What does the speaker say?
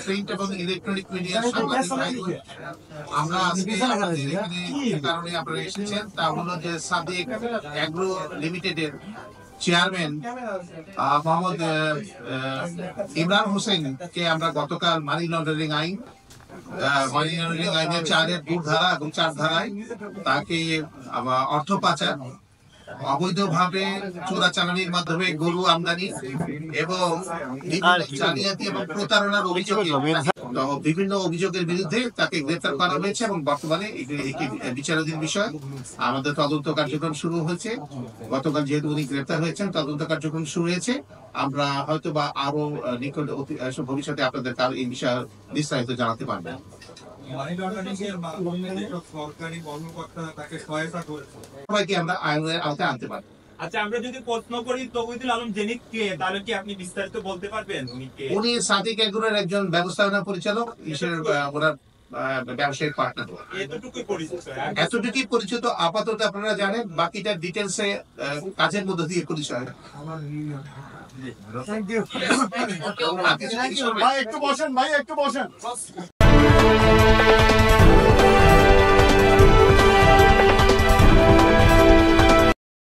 Print এবং electronic মিডিয়ার সাংবাদিক ভাই, আমরা আজকে এখানে যে কারণে আপনারা এসেছেন তা হলো যে সাদিক অ্যাগ্রো লিমিটেডের চেয়ারম্যান মোহাম্মদ ইমরান হোসেন কে আমরা গতকাল মানি লন্ডারিং আইনের 4-এর 2 ধারা এবং 4 ধারায় তাকে অর্থ পাচার, অবৈধভাবে চোরাচালানির মাধ্যমে গরু আমদানি এবং জালিয়াতি এবং প্রতারণার অভিযোগে বিভিন্ন অভিযোগের বিরুদ্ধে তাকে গ্রেফতার করা হয়েছে এবং বর্তমানে একটি বিচারাধীন বিষয়। আমাদের তদন্ত কার্যক্রম শুরু হয়েছে। গতকাল যেহেতু উনি গ্রেফতার হয়েছেন, তদন্ত কার্যক্রম শুরু হয়েছে। আমরা হয়তো বা আরো নিকট ভবিষ্যতে আপনাদের এই বিষয়ে বিস্তারিত জানাতে পারবো। সবাইকে আমরা আইনের আওতায় আনতে পারি। আচ্ছা, আমরা যদি প্রশ্ন করি তৌহিদুল আলম জেনিক কে, তাহলে কি আপনি বিস্তারিত বলতে পারবেন উনি কে? উনি সাদিক এগ্রোর একজন ব্যবস্থাপনা পরিচালক, ওনার ব্যবসায়িক পার্টনার। এতটুকুই পরিচিত আপাতত, আপনারা জানেন। বাকিটা ডিটেলসে কাজের মধ্যে দিয়ে পরিচয়। ভাই একটু বসেন, ভাই একটু বসেন।